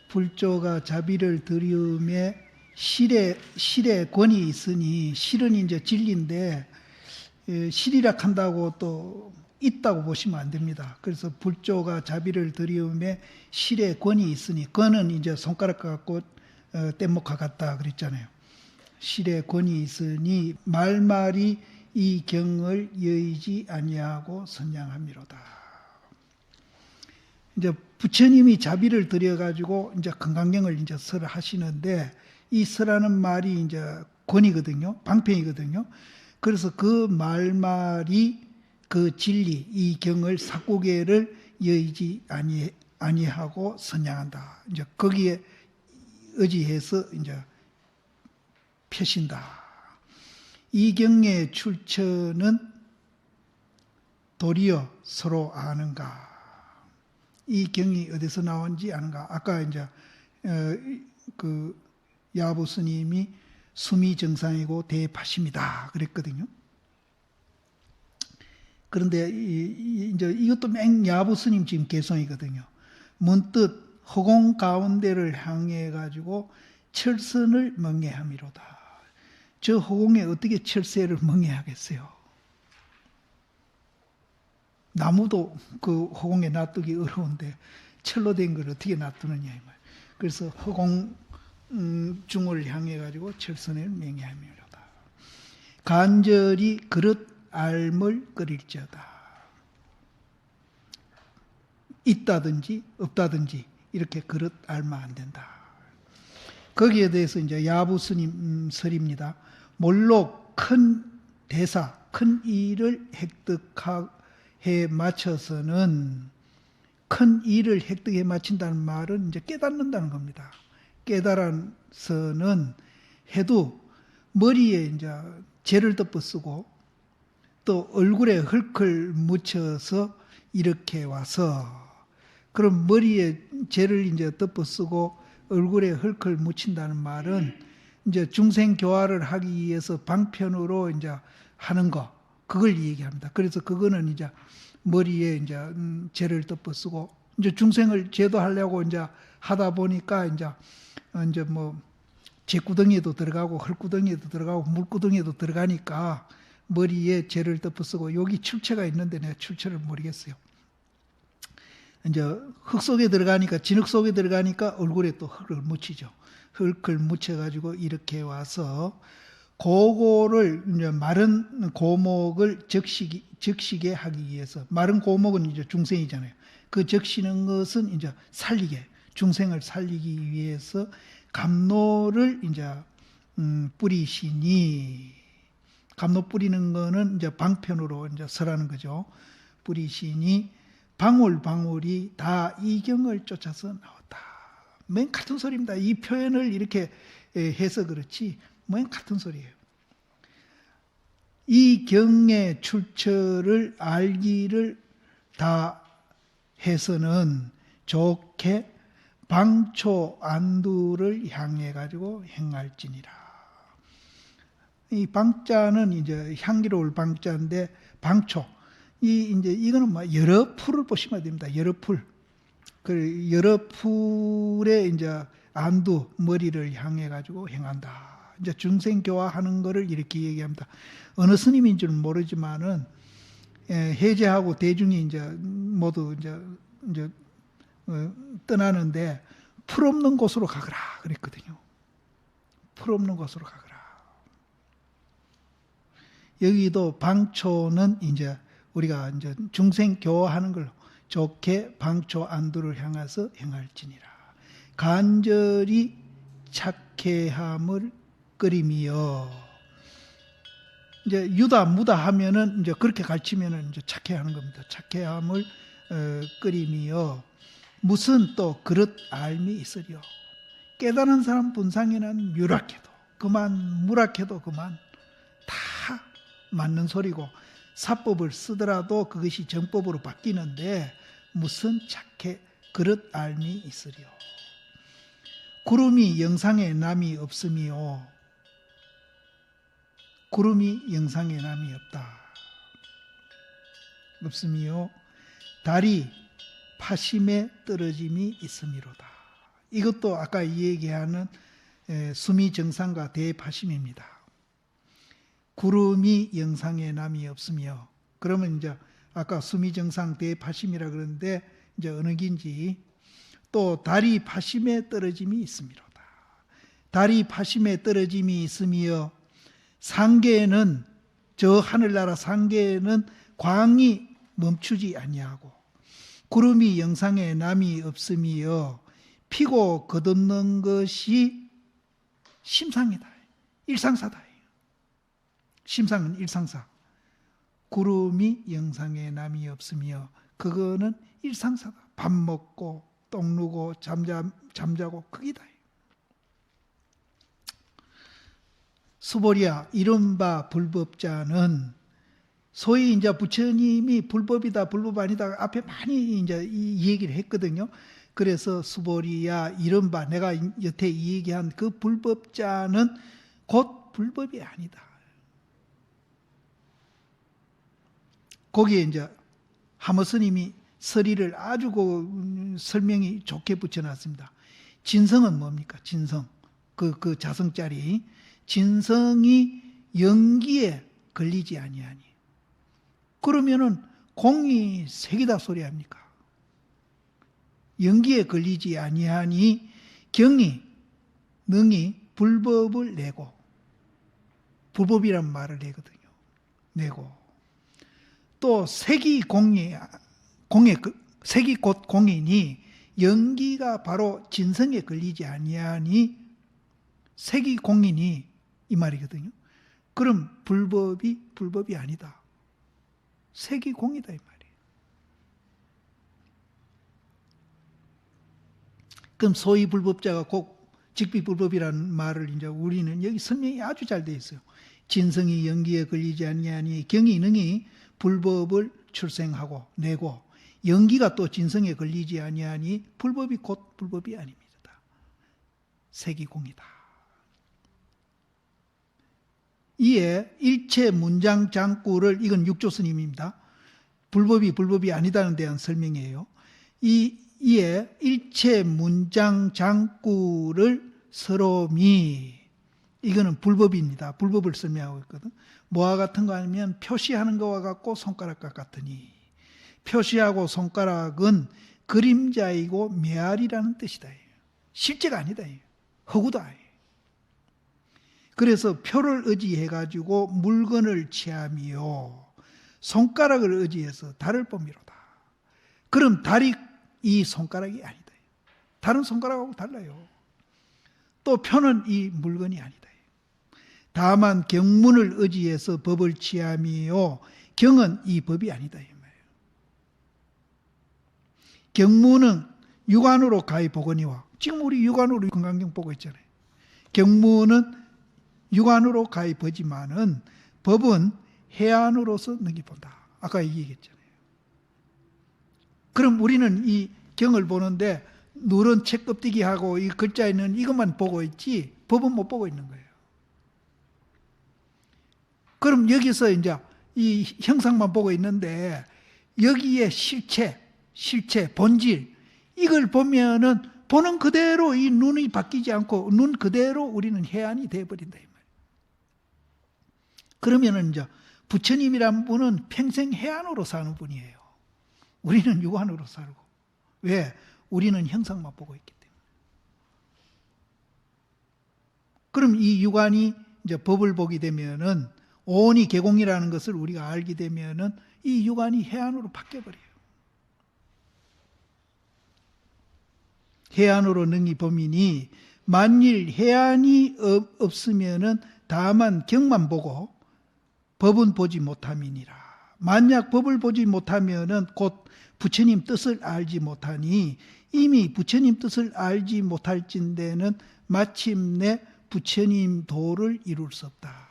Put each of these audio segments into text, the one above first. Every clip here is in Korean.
불조가 자비를 드리움에 실에 권이 있으니, 실은 이제 진리인데 실이라 한다고 또 있다고 보시면 안 됩니다. 그래서 불조가 자비를 드리움에 실에 권이 있으니, 권은 이제 손가락 갖고 뗏목과 같다 그랬잖아요. 실에 권이 있으니 말말이 이 경을 여의지 아니하고 선양함이로다. 이제 부처님이 자비를 드려가지고 이제 건강경을 이제 설을 하시는데, 이 설하는 말이 이제 권이거든요, 방편이거든요. 그래서 그 말말이 그 진리, 이 경을 사고계를 여의지 아니하고 선양한다. 이제 거기에 의지해서 이제 펴신다. 이 경의 출처는 도리어 서로 아는가. 이 경이 어디서 나온지 아는가. 아까 이제 그 야부 스님이 수미 정상이고 대파심이다 그랬거든요. 그런데 이제 이것도 맹 야부 스님 지금 개성이거든요. 문득 허공 가운데를 향해 가지고 철선을 멍해함이로다. 저 허공에 어떻게 철새를 멍해하겠어요? 나무도 그 허공에 놔두기 어려운데 철로 된 걸 어떻게 놔두느냐 이 말. 그래서 허공 중을 향해 가지고 철선을 맹해함이로다. 간절히 그릇 알물 끓일지어다. 있다든지 없다든지 이렇게 그릇 알면 안 된다. 거기에 대해서 이제 야부 스님 설입니다. 몰록 큰 대사, 큰 일을 획득해 맞춰서는, 큰 일을 획득해 마친다는 말은 이제 깨닫는다는 겁니다. 깨달아서는 해도 머리에 이제 재를 덮어 쓰고 또 얼굴에 흙을 묻혀서 이렇게 와서, 그럼 머리에 재를 이제 덮어 쓰고 얼굴에 흙을 묻힌다는 말은 이제 중생 교화를 하기 위해서 방편으로 이제 하는 거, 그걸 얘기합니다. 그래서 그거는 이제 머리에 이제 재를 덮어 쓰고, 이제 중생을 제도하려고 이제 하다 보니까 이제 뭐 재구덩이에도 들어가고 흙구덩이에도 들어가고 물구덩이에도 들어가니까 머리에 재를 덮어 쓰고, 여기 출처가 있는데 내가 출처를 모르겠어요. 이제 흙 속에 들어가니까, 진흙 속에 들어가니까 얼굴에 또 흙을 묻히죠. 흙을 묻혀가지고 이렇게 와서 그거를 이제 마른 고목을 적시게 하기 위해서, 마른 고목은 이제 중생이잖아요. 그 적시는 것은 이제 살리게, 중생을 살리기 위해서 감로를 이제 뿌리시니, 감로 뿌리는 거는 이제 방편으로 이제 설하는 거죠. 뿌리시니 방울방울이 다 이경을 쫓아서 나왔다. 맨 같은 소리입니다. 이 표현을 이렇게 해서 그렇지 맨 같은 소리예요. 이 경의 출처를 알기를 다 해서는 좋게 방초 안두를 향해 가지고 행할지니라. 이 방자는 이제 향기로울 방자인데, 방초, 이거는 뭐 여러 풀을 보시면 됩니다. 여러 풀. 그 여러 풀에 이제 안두, 머리를 향해 가지고 행한다. 이제 중생 교화하는 거를 이렇게 얘기합니다. 어느 스님인 줄은 모르지만은 해제하고 대중이 이제 모두 이제 떠나는데 풀 없는 곳으로 가거라 그랬거든요. 풀 없는 곳으로 가거라. 여기도 방초는 이제 우리가 이제 중생 교화하는 걸로 좋게 방초 안두를 향해서 행할지니라. 간절히 착해함을 끓이며, 이제 유다 무다 하면은 이제 그렇게 가르치면은 이제 착해하는 겁니다. 착해함을 끓이며 무슨 또 그릇 알미 있으리요. 깨달은 사람 분상에는 유락해도 그만, 무락해도 그만, 다 맞는 소리고, 사법을 쓰더라도 그것이 정법으로 바뀌는데 무슨 착해 그릇 알미 있으리요. 구름이 영상에 남이 없음이요. 구름이 영상에 남이 없다. 없음이요. 달이 파심에 떨어짐이 있음이로다. 이것도 아까 얘기하는 수미정상과 대파심입니다. 구름이 영상에 남이 없으며, 그러면 이제 아까 수미정상 대파심이라 그러는데 이제 어느 긴지, 또 달이 파심에 떨어짐이 있음이로다. 달이 파심에 떨어짐이 있으며 상계는, 저 하늘나라 상계는 광이 멈추지 아니하고 구름이 영상에 남이 없으며 피고 거듭는 것이 심상이다. 일상사다. 심상은 일상사. 구름이 영상에 남이 없으며 그거는 일상사다. 밥 먹고 똥 누고 잠자고 그기다. 수보리야, 이른바 불법자는 소위 이제 부처님이 불법이다, 불법 아니다 앞에 많이 이제 이 얘기를 했거든요. 그래서 수보리야, 이른바 내가 여태 얘기한 그 불법자는 곧 불법이 아니다. 거기에 이제 하모 스님이 서리를 아주 설명이 좋게 붙여놨습니다. 진성은 뭡니까? 진성. 그 자성자리. 진성이 연기에 걸리지 아니하니. 그러면은 공이 색이다 소리 합니까? 연기에 걸리지 아니하니 경이 능히 불법을 내고, 불법이란 말을 내거든요. 내고 또 색이 색이 곧 공이니 연기가 바로 진성에 걸리지 아니하니 색이 공이니 이 말이거든요. 그럼 불법이 아니다. 색이 공이다 이 말이에요. 그럼 소위 불법자가 꼭 직비불법이라는 말을 이제 우리는 여기 설명이 아주 잘 되어 있어요. 진성이 연기에 걸리지 아니하니 경이 능히 불법을 출생하고 내고 연기가 또 진성에 걸리지 아니하니 불법이 곧 불법이 아닙니다. 색이 공이다. 이에 일체 문장 장구를, 이건 육조 스님입니다. 불법이 아니다는 대한 설명이에요. 이에 일체 문장 장구를 서로미, 이거는 불법입니다. 불법을 설명하고 있거든. 뭐와 같은 거 아니면 표시하는 것과 같고 손가락과 같으니, 표시하고 손가락은 그림자이고 메아리라는 뜻이다. 실제가 아니다. 허구다. 그래서 표를 의지해가지고 물건을 취하며 손가락을 의지해서 달을 봅니로다. 그럼 달이 이 손가락이 아니다. 다른 손가락하고 달라요. 또 표는 이 물건이 아니다. 다만 경문을 의지해서 법을 취하며 경은 이 법이 아니다. 경문은 육안으로 가히 보거니와, 지금 우리 육안으로 건강경 보고 있잖아요. 경문은 육안으로 가히 보지만은 법은 해안으로서 능히 본다. 아까 얘기했잖아요. 그럼 우리는 이 경을 보는데 누런 책 껍데기하고 이 글자에 있는 이것만 보고 있지 법은 못 보고 있는 거예요. 그럼 여기서 이제 이 형상만 보고 있는데 여기에 실체, 본질, 이걸 보면은 보는 그대로 이 눈이 바뀌지 않고 눈 그대로 우리는 해안이 되어버린다. 이 말이에요. 그러면은 이제 부처님이란 분은 평생 해안으로 사는 분이에요. 우리는 육안으로 살고. 왜? 우리는 형상만 보고 있기 때문에. 그럼 이 육안이 이제 법을 보게 되면은 오온이 개공이라는 것을 우리가 알게 되면은 이 육안이 해안으로 바뀌어버려요. 해안으로 능히 범이니 만일 해안이 없으면은 다만 경만 보고 법은 보지 못함이니라. 만약 법을 보지 못하면은 곧 부처님 뜻을 알지 못하니 이미 부처님 뜻을 알지 못할진대는 마침내 부처님 도를 이룰 수 없다.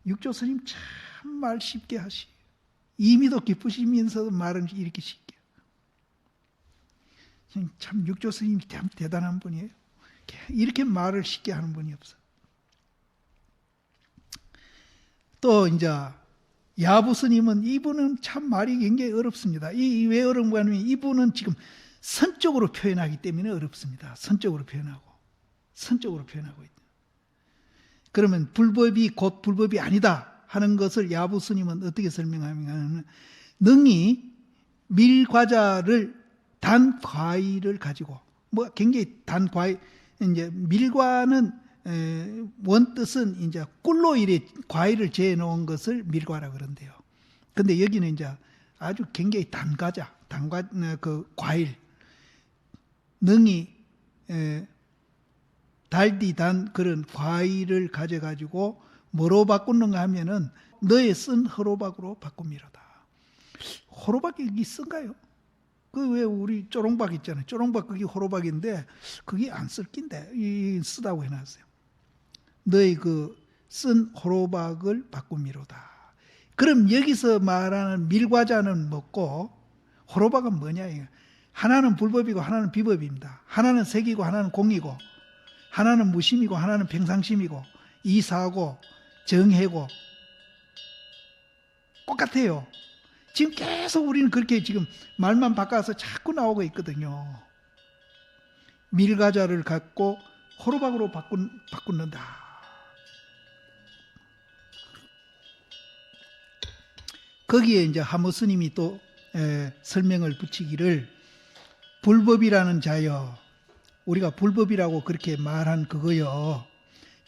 육조 스님 참 말 쉽게 하시. 이미도 깊으시면서도 말은 이렇게 쉽게. 참 육조 스님이 참 대단한 분이에요. 이렇게 말을 쉽게 하는 분이 없어. 또 이제 야부 스님은 이분은 참 말이 굉장히 어렵습니다. 왜 어려운가 하면 이분은 지금 선적으로 표현하기 때문에 어렵습니다. 선적으로 표현하고 있다. 그러면 불법이 곧 불법이 아니다 하는 것을 야부 스님은 어떻게 설명하냐면, 능히 밀과자를 단 과일을 가지고, 뭐 굉장히 단 과일, 이제 밀과는 원뜻은 이제 꿀로 이래 과일을 재어 놓은 것을 밀과라 그런데요. 근데 여기는 이제 아주 굉장히 단 과자, 그 과일, 능히 달디 단 그런 과일을 가져가지고 뭐로 바꾸는가 하면은 너의 쓴 호로박으로 바꿉니로다. 호로박이 여기 쓴가요? 그 왜 우리 쪼롱박 있잖아요. 쪼롱박 그게 호로박인데 그게 안 쓸 낀데 쓰다고 해놨어요. 너의 그 쓴 호로박을 바꾸미로다. 그럼 여기서 말하는 밀과자는 뭐고 호로박은 뭐냐? 하나는 불법이고 하나는 비법입니다. 하나는 색이고 하나는 공이고, 하나는 무심이고 하나는 평상심이고, 이사고 정해고 똑같아요. 지금 계속 우리는 그렇게 지금 말만 바꿔서 자꾸 나오고 있거든요. 밀과자를 갖고 호로박으로 바꾼다. 거기에 이제 하모 스님이 또 설명을 붙이기를, 불법이라는 자여, 우리가 불법이라고 그렇게 말한 그거요,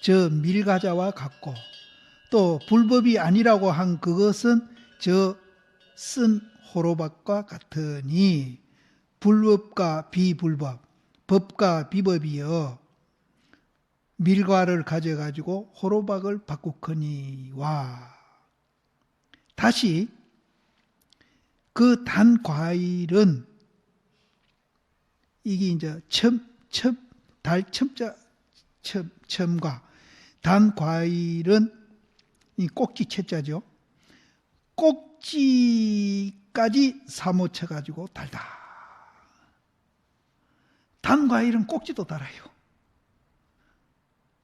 저 밀과자와 같고, 또 불법이 아니라고 한 그것은 저 쓴 호로박과 같으니, 불법과 비불법, 법과 비법이여 밀과를 가져가지고 호로박을 바꾸거니와. 다시 그 단 과일은, 이게 이제 첨과 단 과일은 이 꼭지 채자죠. 꼭지까지 사모쳐가지고 달다. 단 과일은 꼭지도 달아요.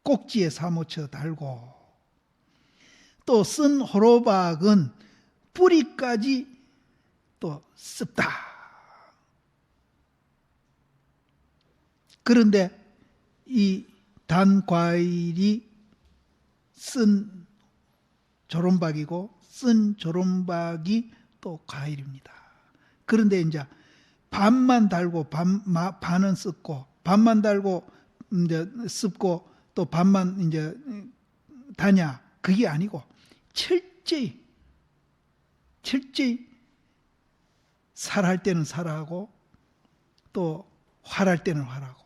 꼭지에 사모쳐 달고, 또 쓴 호로박은 뿌리까지 또 습다. 그런데 이 단 과일이 쓴 조론박이고 쓴 조론박이 또 과일입니다. 그런데 이제 반만 달고 반은 습고, 반만 달고 이제 습고 또 반만 이제 다냐, 그게 아니고 철저히 살할 때는 살하고 또 활할 때는 활하고,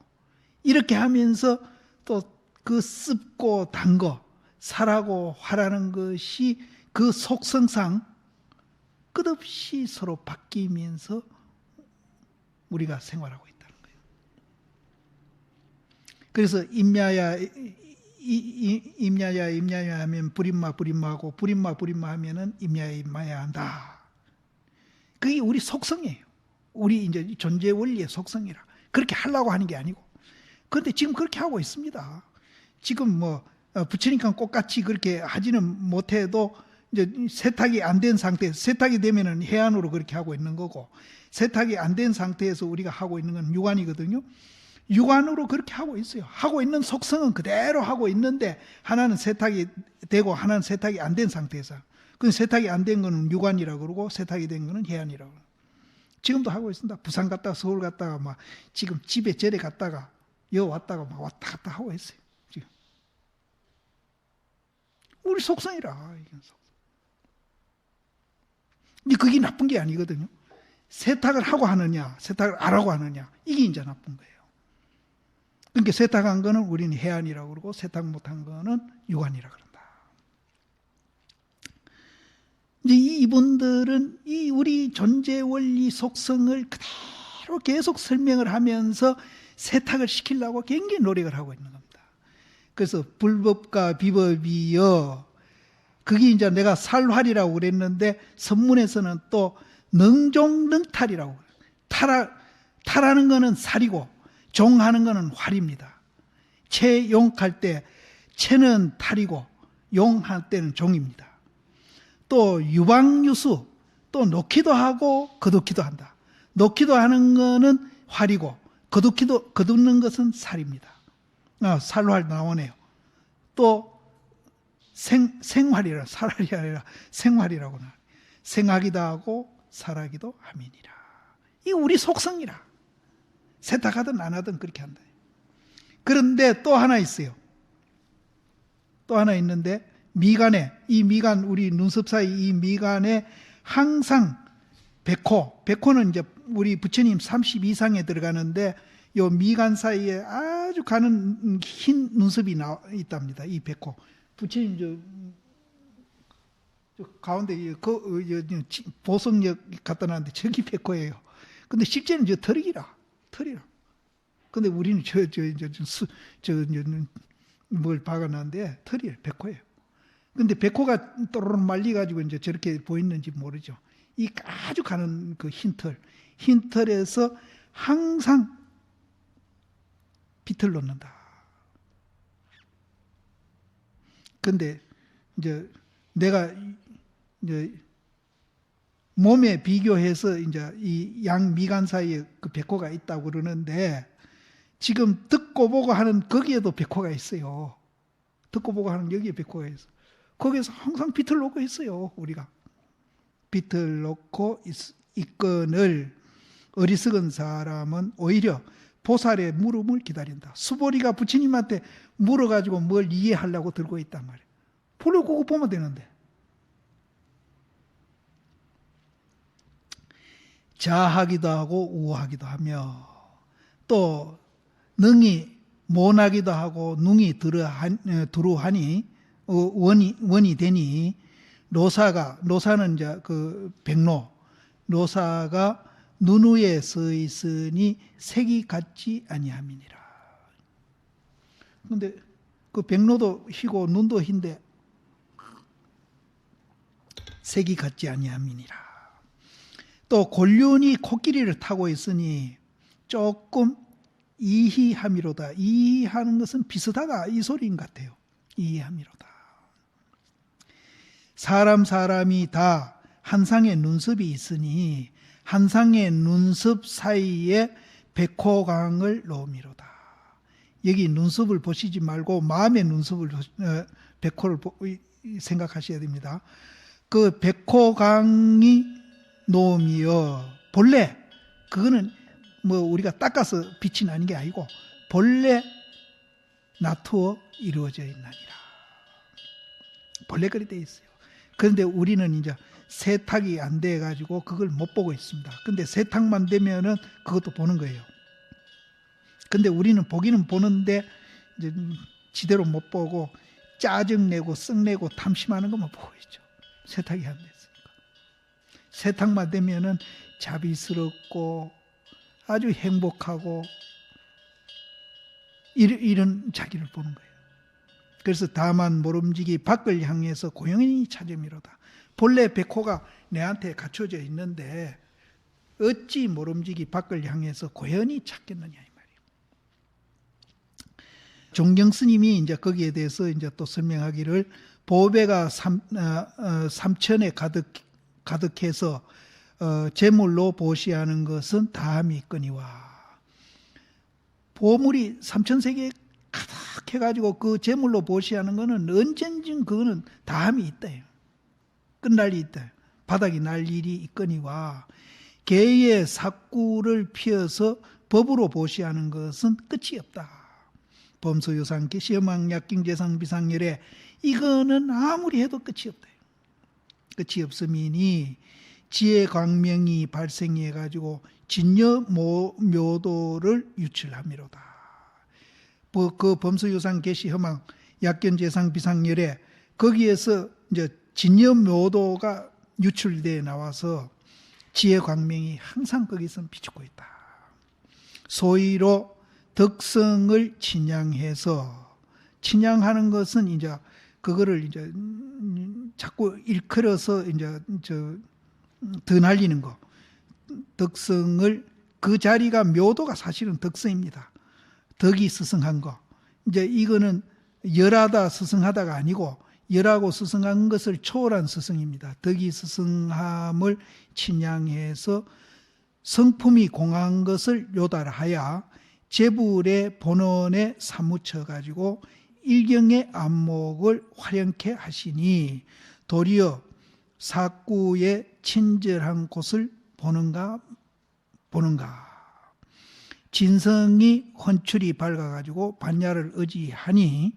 이렇게 하면서 또 그 습고 단 거, 살하고 활하는 것이 그 속성상 끝없이 서로 바뀌면서 우리가 생활하고 있다는 거예요. 그래서 임야야 하면 불임마하고 불임마 하면은 임야야 한다. 그게 우리 속성이에요. 우리 이제 존재 원리의 속성이라. 그렇게 하려고 하는 게 아니고. 그런데 지금 그렇게 하고 있습니다. 지금 뭐 부처님과 똑같이 그렇게 하지는 못해도 이제 세탁이 안 된 상태, 세탁이 되면은 해안으로 그렇게 하고 있는 거고, 세탁이 안 된 상태에서 우리가 하고 있는 건 육안이거든요. 육안으로 그렇게 하고 있어요. 하고 있는 속성은 그대로 하고 있는데, 하나는 세탁이 되고 하나는 세탁이 안 된 상태에서. 그 세탁이 안 된 거는 육안이라고 그러고 세탁이 된 거는 해안이라고 그러고. 지금도 하고 있습니다. 부산 갔다가 서울 갔다가 막 지금 집에 절에 갔다가 여 왔다가 막 왔다 갔다 하고 있어요. 지금 우리 속성이라. 근데 그게 나쁜 게 아니거든요. 세탁을 하고 하느냐, 세탁을 안 하고 하느냐, 이게 이제 나쁜 거예요. 그러니까 세탁한 거는 우리는 해안이라고 그러고 세탁 못한 거는 육안이라고 그런다. 이제 이분들은 이 우리 존재 원리 속성을 그대로 계속 설명을 하면서 세탁을 시키려고 굉장히 노력을 하고 있는 겁니다. 그래서 불법과 비법이여 그게 이제 내가 살활이라고 그랬는데 선문에서는 또 능종능탈이라고 그래요. 탈하는 거는 살이고 종하는 거는 활입니다. 채용할 때 채는 탈이고 용할 때는 종입니다. 또 유방유수, 또 놓기도 하고 거두기도 한다. 놓기도 하는 거는 활이고 거두는 것은 살입니다. 살활 나오네요. 또 생활이라, 살활이 아니라 생활이라고 나와요. 생하기도 하고 살하기도 함이니라. 이 우리 속성이라. 세탁하든 안 하든 그렇게 한다. 그런데 또 하나 있어요. 또 하나 있는데 미간에, 이 미간, 우리 눈썹 사이 이 미간에 항상 백호는 이제 우리 부처님 30 이상에 들어가는데 요 미간 사이에 아주 가는 흰 눈썹이 있답니다. 이 백호. 부처님 저 가운데 보석력 갖다 놨는데 저기 백호예요. 근데 실제는 저 털이라. 근데 우리는 뭘 박아놨는데 털이에요. 백호예요. 근데 백호가 또르르 말리가지고 이제 저렇게 보이는지 모르죠. 이 아주 가는 그 흰 털에서 항상 빛을 놓는다. 근데 이제 내가 이제 몸에 비교해서 이제 이 양 미간 사이에 그 백호가 있다고 그러는데 지금 듣고 보고 하는 거기에도 백호가 있어요. 듣고 보고 하는 여기에 백호가 있어. 거기에서 항상 빛을 놓고 있어요. 우리가 빛을 놓고 있거늘 어리석은 사람은 오히려 보살의 물음을 기다린다. 수보리가 부처님한테 물어가지고 뭘 이해하려고 들고 있단 말이에요. 볼을 그거 보면 되는데. 자하기도 하고 우하기도 하며 또 능이 모나기도 하고 능이 두루하니 원이 되니 노사는 이제 그 백로 노사가 눈 위에 서 있으니 색이 같지 아니함이니라. 그런데 그 백로도 희고 눈도 흰데 색이 같지 아니함이니라. 또 곤륜이 코끼리를 타고 있으니 조금 이희함이로다. 이희하는 것은 비슷하다 이 소리인 것 같아요. 이희함이로다. 사람이 다 한 쌍의 눈썹이 있으니 한 쌍의 눈썹 사이에 백호강을 놓음이로다. 여기 눈썹을 보시지 말고 마음의 눈썹을 백호를 생각하셔야 됩니다. 그 백호강이 놓음이여 본래 그거는 뭐 우리가 닦아서 빛이 나는 게 아니고 본래 나투어 이루어져 있나니라. 본래 그리 돼 있어요. 그런데 우리는 이제 세탁이 안 돼 가지고 그걸 못 보고 있습니다. 근데 세탁만 되면은 그것도 보는 거예요. 근데 우리는 보기는 보는데 이제 지대로 못 보고 짜증내고 썩내고 탐심하는 것만 보고 있죠. 세탁이 안 됐으니까. 세탁만 되면은 자비스럽고 아주 행복하고 이런 자기를 보는 거예요. 그래서 다만 모름지기 밖을 향해서 고영히 찾음이로다. 본래 백호가 내한테 갖춰져 있는데 어찌 모름지기 밖을 향해서 고연히 찾겠느냐 이 말이에요. 종경 스님이 이제 거기에 대해서 이제 또 설명하기를 보배가 삼천에 가득해서 재물로 보시하는 것은 다함이 있거니와. 보물이 삼천세계에 가득해가지고 그 재물로 보시하는 것은 언젠진 그거는 다함이 있다. 끝날 일이 있다. 바닥이 날 일이 있거니와 개의 삭구를 피어서 법으로 보시하는 것은 끝이 없다. 범소유상 개시여망 약경재상 비상열에 이거는 아무리 해도 끝이 없다. 끝이 없음이니 지혜 광명이 발생해 가지고 진여 묘도를 유출함이로다. 그 범소유상 개시여망 약견재상 비상열에 거기에서 이제 진여 묘도가 유출되어 나와서 지혜 광명이 항상 거기서 비추고 있다. 소위로 덕성을 친양해서 친양하는 것은 이제 그거를 이제 자꾸 일컬어서 이제 더 날리는 거, 덕성을 그 자리가 묘도가 사실은 덕성입니다. 덕이 스승한 거. 이제 이거는 열하다 스승하다가 아니고 열하고 스승한 것을 초월한 스승입니다. 덕이 스승함을 친양해서 성품이 공한 것을 요달하여 재불의 본원에 사무쳐 가지고 일경의 안목을 화려케 하시니 도리어 사구의 친절한 곳을 보는가 진성이 헌출이 밝아가지고 반야를 의지하니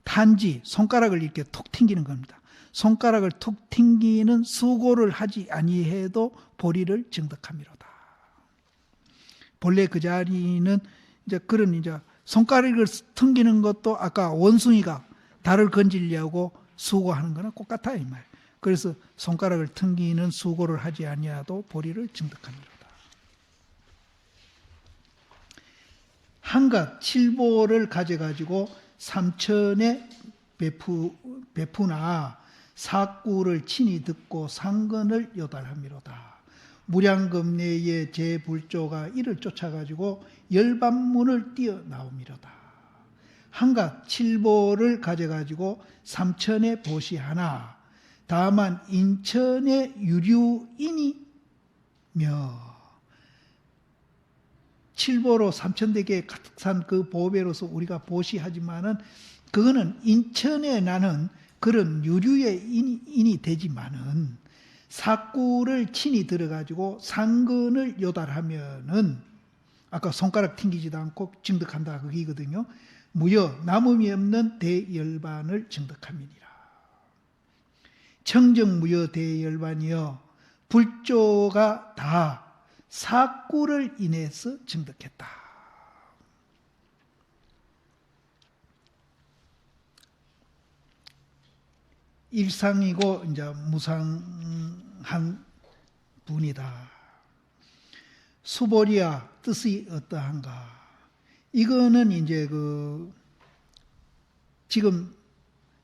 단지 손가락을 이렇게 툭 튕기는 겁니다. 손가락을 툭 튕기는 수고를 하지 아니해도 보리를 증득함이로다. 본래 그 자리는 이제 그런 이제 손가락을 튕기는 것도 아까 원숭이가 달을 건지려고 수고하는 거는 똑같아요, 이 말. 그래서 손가락을 튕기는 수고를 하지 아니하도 보리를 증득함이로다. 한갓 칠보를 가져가지고 삼천에 베푸나 사구를 친히 듣고 상근을 요달함이로다. 무량겁내의 제불조가 이를 쫓아가지고 열반문을 뛰어나오미로다. 한갓 칠보를 가져가지고 삼천에 보시하나 다만 인천의 유류인이며 칠보로 삼천대계에 가득 산 그 보배로서 우리가 보시하지만은 그거는 인천에 나는 그런 유류의 인이 되지만은 사구를 친히 들어가지고 상근을 요달하면은 아까 손가락 튕기지도 않고 증득한다 그기거든요. 무여 남음이 없는 대열반을 증득함이니라. 청정무여 대열반이여 불조가 다 사구를 인해서 증득했다. 일상이고 이제 무상한 분이다. 수보리야 뜻이 어떠한가? 이거는 이제 지금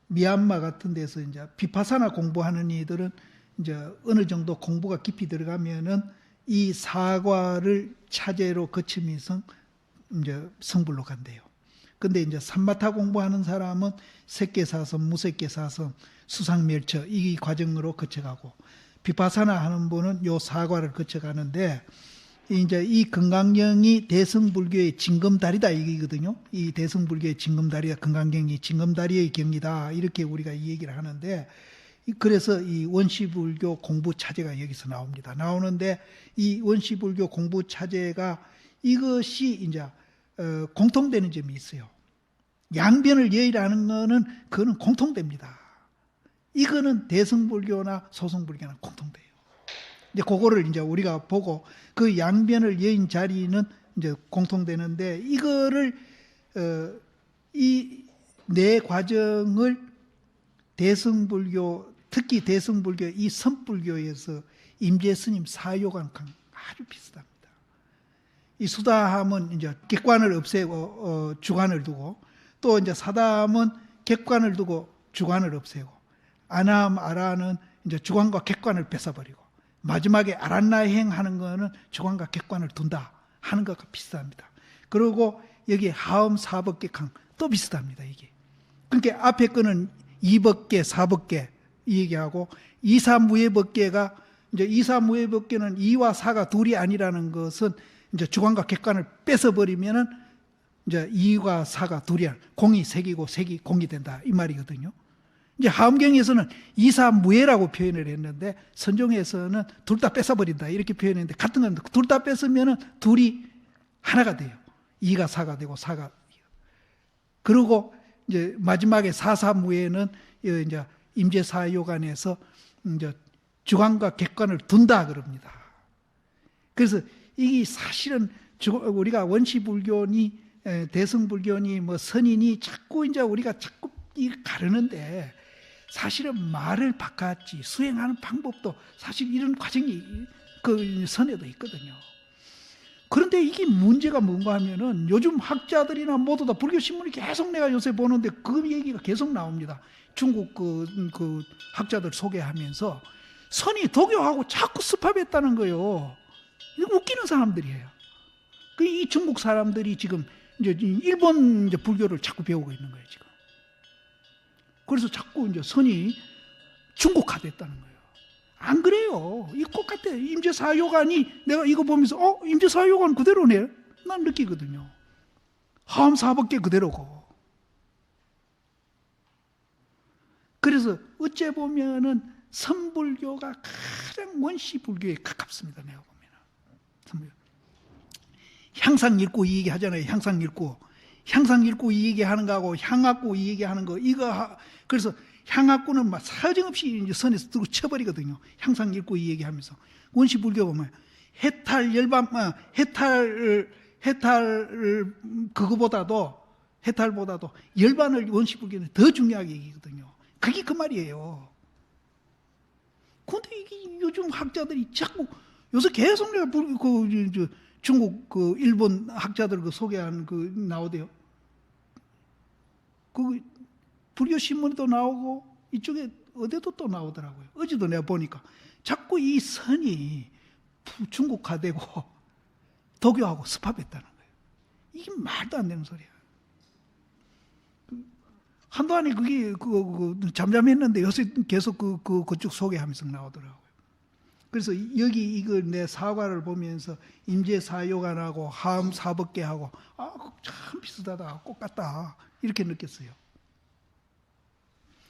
미얀마 같은 데서 이제 비파사나 공부하는 이들은 이제 어느 정도 공부가 깊이 들어가면은 이 사과를 차제로 거치면서 이제 성불로 간대요. 근데 이제 삼마타 공부하는 사람은 색계사선, 무색계사선, 수상멸처 이 과정으로 거쳐가고 비파사나 하는 분은 요 사과를 거쳐가는데 이제 이 건강경이 대승불교의 징검다리다 이거거든요. 이 대승불교의 징검다리가 건강경이 징검다리의 경이다 이렇게 우리가 이 얘기를 하는데 그래서 이 원시불교 공부 차제가 여기서 나옵니다. 나오는데 이 원시불교 공부 차제가 이것이 이제 공통되는 점이 있어요. 양변을 예의라는 거는 그거는 공통됩니다. 이거는 대승불교나 소승불교나 공통돼요. 이제 그거를 이제 우리가 보고 그 양변을 예인 자리는 이제 공통되는데 이거를 이 네 과정을 대승불교 특히 대승불교 이 선불교에서 임재스님 사요관 아주 비슷합니다. 이 수다함은 이제 객관을 없애고 주관을 두고 또 이제 사다함은 객관을 두고 주관을 없애고 아나함 아라는 이제 주관과 객관을 뺏어버리고 마지막에 아란나행 하는 거는 주관과 객관을 둔다 하는 것과 비슷합니다. 그리고 여기 하음 사법객항 또 비슷합니다. 이게 그러니까 앞에 거는 이법계 사법계 이 얘기하고 이사무예법계가 이제 이사무예법계는 이와 사가 둘이 아니라는 것은 이제 주관과 객관을 뺏어버리면은 이제 이와 사가 둘이 공이 색이고 색이 공이 된다 이 말이거든요. 이제 하엄경에서는 이사무예라고 표현을 했는데 선종에서는 둘 다 뺏어버린다 이렇게 표현했는데 같은 건 둘 다 뺏으면은 둘이 하나가 돼요. 이가 사가 되고 사가 그리고 이제 마지막에 사사무예는 이제 임재사요관에서 이제 주관과 객관을 둔다 그럽니다. 그래서 이게 사실은 우리가 원시불교니 대승불교니 뭐 선인이 자꾸 이제 우리가 자꾸 가르는데 사실은 말을 바꿨지 수행하는 방법도 사실 이런 과정이 그 선에도 있거든요. 그런데 이게 문제가 뭔가 하면은 요즘 학자들이나 모두 다 불교 신문이 계속 내가 요새 보는데 그 얘기가 계속 나옵니다. 중국 그 학자들 소개하면서 선이 도교하고 자꾸 습합했다는 거예요. 이거 웃기는 사람들이에요. 이 중국 사람들이 지금 이제 일본 이제 불교를 자꾸 배우고 있는 거예요, 지금. 그래서 자꾸 이제 선이 중국화됐다는 거예요. 안 그래요. 이 똑같아. 임재사요관이 내가 이거 보면서 임재사요관 그대로네. 난 느끼거든요. 하엄사법계 그대로고. 그래서 어째 보면은 선불교가 가장 원시불교에 가깝습니다. 내가 보면은. 향상일구 이 얘기 하잖아요. 향상일구 이 얘기 하는 거하고 향악구 이 얘기 하는 거 그래서 향악구는 막 사정없이 이제 선에서 들고 쳐버리거든요. 향상일구 이 얘기 하면서. 원시불교 보면 해탈보다도 열반을 원시불교는 더 중요하게 얘기거든요. 그게 그 말이에요. 근데 이게 요즘 학자들이 자꾸 요새 계속 내가 중국 일본 학자들 소개한 나오대요. 불교 신문에도 나오고 이쪽에 어디도 또 나오더라고요. 어제도 내가 보니까 자꾸 이 선이 중국화되고 도교하고 습합했다는 거예요. 이게 말도 안 되는 소리야. 한동안에 그게 잠잠했는데 요새 계속 그쪽 소개하면서 나오더라고요. 그래서 여기 이걸 내 사과를 보면서 임재사요관하고 하엄사법계하고 참 비슷하다, 똑같다 이렇게 느꼈어요.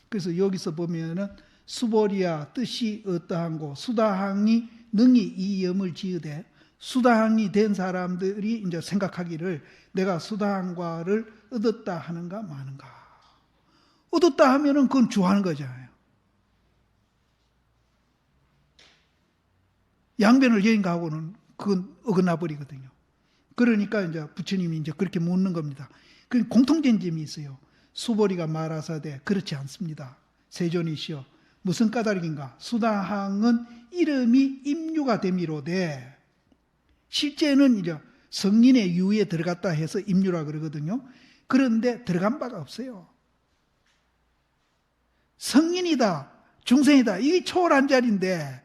그래서 여기서 보면은 수보리야 뜻이 어떠한고 수다항이 능히 이 염을 지으되 수다항이 된 사람들이 이제 생각하기를 내가 수다항과를 얻었다 하는가 마는가. 얻었다 하면은 그건 주하는 거잖아요. 양변을 여인가하고는 그건 어긋나 버리거든요. 그러니까 이제 부처님이 이제 그렇게 묻는 겁니다. 그 공통된 점이 있어요. 수보리가 말하사대 그렇지 않습니다. 세존이시여 무슨 까닭인가? 수다항은 이름이 임유가 됨이로되 실제는 이제 성인의 유에 들어갔다 해서 임유라 그러거든요. 그런데 들어간 바가 없어요. 성인이다, 중생이다 이게 초월한 자리인데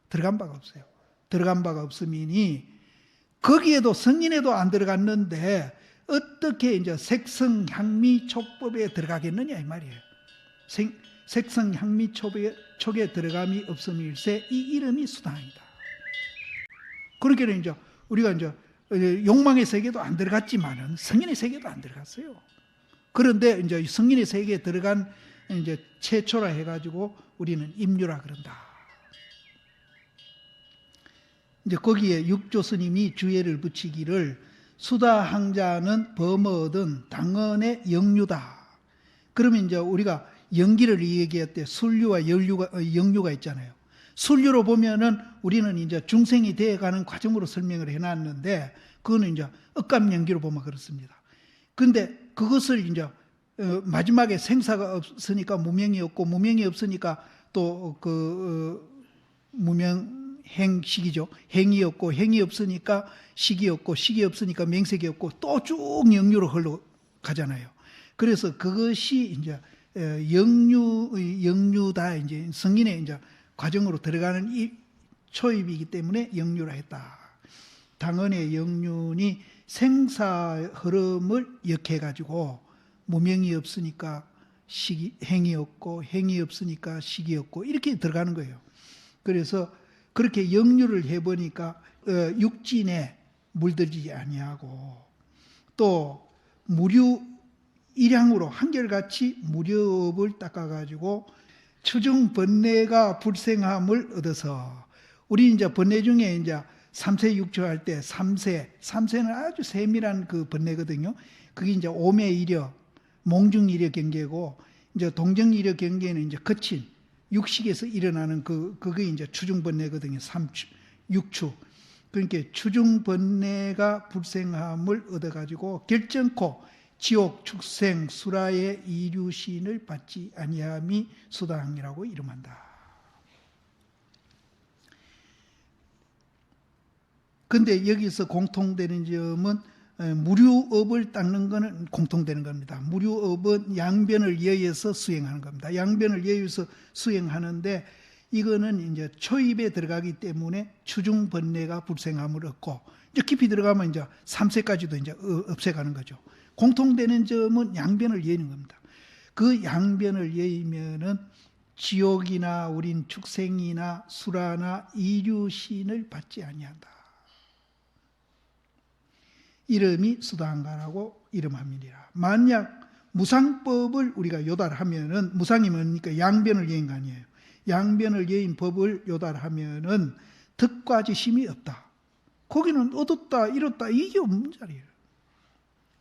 들어간 바가 없어요. 들어간 바가 없으니 거기에도 성인에도 안 들어갔는데 어떻게 이제 색성향미촉법에 들어가겠느냐 이 말이에요. 색성향미촉에 들어감이 없음일세 이 이름이 수다항이다. 그렇게 이제 우리가 이제 욕망의 세계도 안 들어갔지만은 성인의 세계도 안 들어갔어요. 그런데 이제 성인의 세계에 들어간 이제 최초라 해가지고 우리는 임유라 그런다. 이제 거기에 육조 스님이 주예를 붙이기를 수다항자는 범어든 당언의 영유다. 그러면 이제 우리가 연기를 얘기할 때 순류와 영유가 있잖아요. 순류로 보면은 우리는 이제 중생이 되어가는 과정으로 설명을 해놨는데 그거는 이제 억감연기로 보면 그렇습니다. 근데 그것을 이제 마지막에 생사가 없으니까 무명이 없고 무명이 없으니까 또 무명행식이죠. 행이 없고 행이 없으니까 식이 없고 식이 없으니까 맹색이 없고 또 쭉 영유로 흘러가잖아요. 그래서 그것이 이제 영유다 이제 성인의 이제 과정으로 들어가는 이 초입이기 때문에 영유라 했다. 당언의 영유니 생사 흐름을 역해가지고 무명이 없으니까 행이 없고 행이 없으니까 식이 없고 이렇게 들어가는 거예요. 그래서 그렇게 영유를 해보니까 육진에 물들지 아니하고 또 무류 일향으로 한결같이 무렵을 닦아가지고 추중 번뇌가 불생함을 얻어서 우리 이제 번뇌 중에 이제 3세 6초 할 때 3세는 아주 세밀한 그 번뇌거든요. 그게 이제 오매 이력, 몽중 이력 경계고 이제 동정 이력 경계는 이제 거친 육식에서 일어나는 그게 이제 추중 번뇌거든요. 6추. 그러니까 추중 번뇌가 불생함을 얻어가지고 결정코 지옥, 축생, 수라의 이류신을 받지 아니함이 수다항이라고 이름한다. 근데 여기서 공통되는 점은 무류업을 닦는 것은 공통되는 겁니다. 무류업은 양변을 예의해서 수행하는 겁니다. 양변을 예의해서 수행하는데 이거는 이제 초입에 들어가기 때문에 추중 번뇌가 불생함을 얻고 이제 깊이 들어가면 이제 3세까지도 이제 없애가는 거죠. 공통되는 점은 양변을 예의는 겁니다. 그 양변을 예의면은 지옥이나 우린 축생이나 수라나 이류신을 받지 아니한다. 이름이 수다한가라고 이름함이니라. 만약 무상법을 우리가 요달하면은, 무상이 뭡니까? 양변을 예인 거 아니에요. 양변을 예인 법을 요달하면은 득과지심이 없다. 거기는 얻었다 잃었다 이게 없는 자리예요.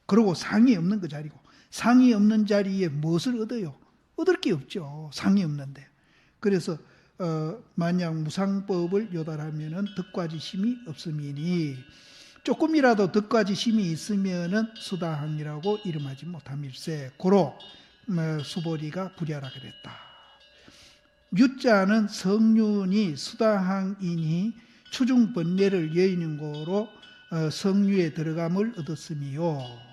그리고 상이 없는 그 자리고, 상이 없는 자리에 무엇을 얻어요? 얻을 게 없죠. 상이 없는데. 그래서 만약 무상법을 요달하면은 득과지심이 없음이니 조금이라도 득과지심이 있으면은 수다항이라고 이름하지 못함일세. 고로 수보리가 불야라 그랬다. 유자는 성륜이 수다항이니 추중 번뇌를 여의는 거로 성류에 들어감을 얻었으미요.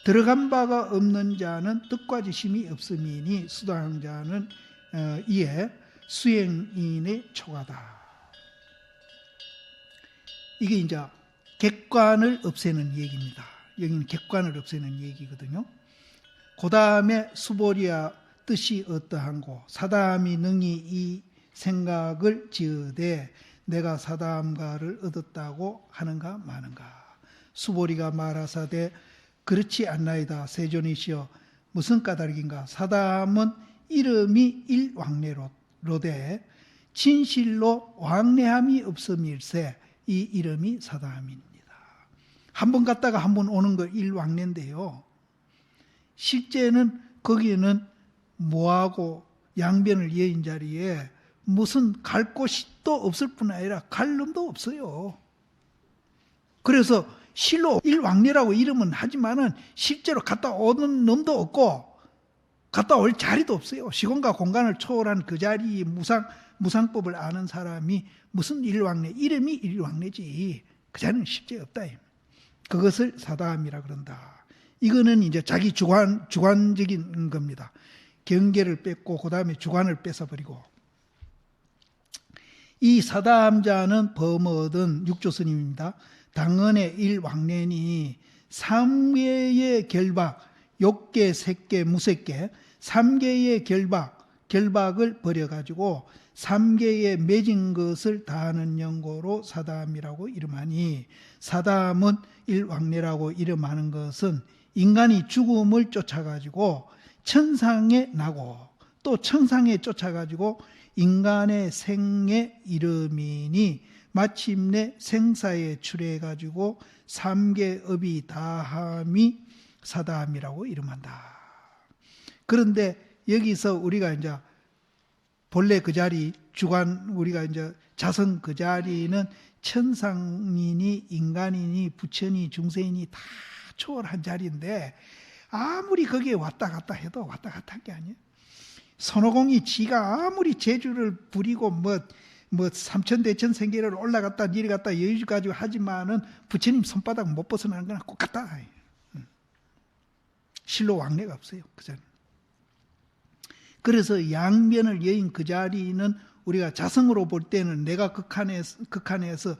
들어간 바가 없는 자는 득과지심이 없음이니 수다항자는 이에 수행인의 초가다. 이게 이제 객관을 없애는 얘기입니다. 여기는 객관을 없애는 얘기거든요. 그 다음에 수보리야 뜻이 어떠한고 사다함이 능히 이 생각을 지으되 내가 사다함가를 얻었다고 하는가 마는가. 수보리가 말하사대 그렇지 않나이다. 세존이시여 무슨 까닭인가. 사다함은 이름이 일왕래로되 진실로 왕래함이 없음일세. 이 이름이 사다함입니다. 한 번 갔다가 한 번 오는 거 일왕래인데요. 실제는 거기에는 뭐하고 양변을 예인 자리에 무슨 갈 곳이 또 없을 뿐 아니라 갈 놈도 없어요. 그래서 실로 일왕래라고 이름은 하지만은 실제로 갔다 오는 놈도 없고 갔다 올 자리도 없어요. 시공과 공간을 초월한 그 자리에 무상법을 아는 사람이 무슨 일왕래, 이름이 일왕래지 그 자리는 실제 없다. 그것을 사다함이라 그런다. 이거는 이제 자기 주관적인 겁니다. 경계를 뺏고 그 다음에 주관을 뺏어버리고. 이 사다함자는 범어든 육조스님입니다. 당언의 일왕래니 3개의 결박, 욕계, 색계, 무색계 3개의 결박을 버려가지고 3개의 맺은 것을 다하는 연고로 사다함이라고 이름하니 사다함은 일왕래라고 이름하는 것은 인간이 죽음을 쫓아가지고 천상에 나고 또 천상에 쫓아가지고 인간의 생에 이름이니 마침내 생사에 출해가지고 3계업이 다함이 사다함이라고 이름한다. 그런데 여기서 우리가 이제 본래 그 자리 우리가 이제 자성 그 자리는 천상이니 인간이니 부처니 중생이니 다 초월한 자리인데 아무리 거기에 왔다 갔다 해도 왔다 갔다 한 게 아니에요. 손오공이 지가 아무리 재주를 부리고 삼천대천 생계를 올라갔다 내려갔다 여유 가지고 하지만은 부처님 손바닥 못 벗어나는 건 꼭 같다. 실로 왕래가 없어요. 그 자리. 그래서 양변을 여인 그 자리는 우리가 자성으로 볼 때는 내가 극한에서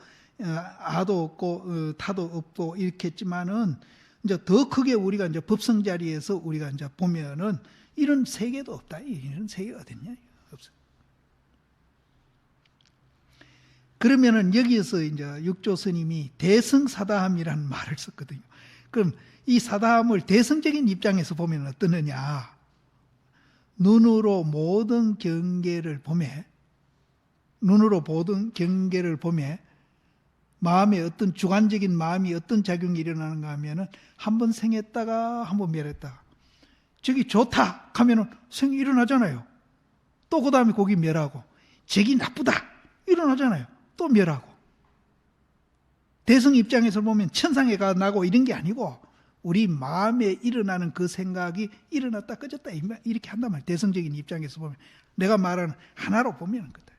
아도 없고 타도 없고 이렇게 했지만은 이제 더 크게 우리가 이제 법성 자리에서 우리가 이제 보면은 이런 세계도 없다. 이런 세계가 어딨냐? 없어. 그러면은 여기에서 이제 육조 스님이 대성사다함이라는 말을 썼거든요. 그럼 이 사다함을 대성적인 입장에서 보면 어떠느냐? 눈으로 모든 경계를 보매 마음에 어떤 주관적인 마음이 어떤 작용이 일어나는가 하면은 한번 생했다가 한번 멸했다가 저기 좋다 하면은 생이 일어나잖아요. 또 그 다음에 거기 멸하고 저기 나쁘다 일어나잖아요. 또 멸하고. 대성 입장에서 보면 천상에 가 나고 이런 게 아니고 우리 마음에 일어나는 그 생각이 일어났다 꺼졌다 이렇게 한단 말이에요. 대성적인 입장에서 보면 내가 말하는 하나로 보면 거다.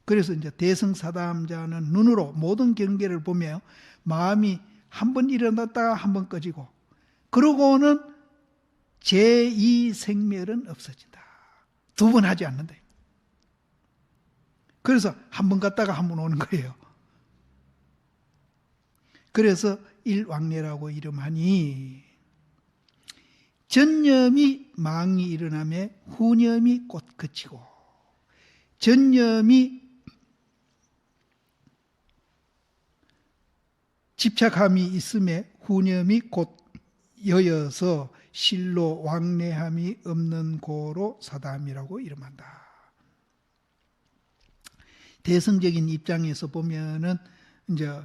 그래서 이제 대성사다함자는 눈으로 모든 경계를 보며 마음이 한번 일어났다가 한번 꺼지고, 그러고는 제2생멸은 없어진다. 두 번 하지 않는다. 그래서 한 번 갔다가 한 번 오는 거예요. 그래서 일왕래라고 이름하니, 전념이 망이 일어나며 후념이 곧 그치고, 전념이 집착함이 있음에 후념이 곧 여여서 실로 왕래함이 없는 고로 사담이라고 이름한다. 대승적인 입장에서 보면은 이제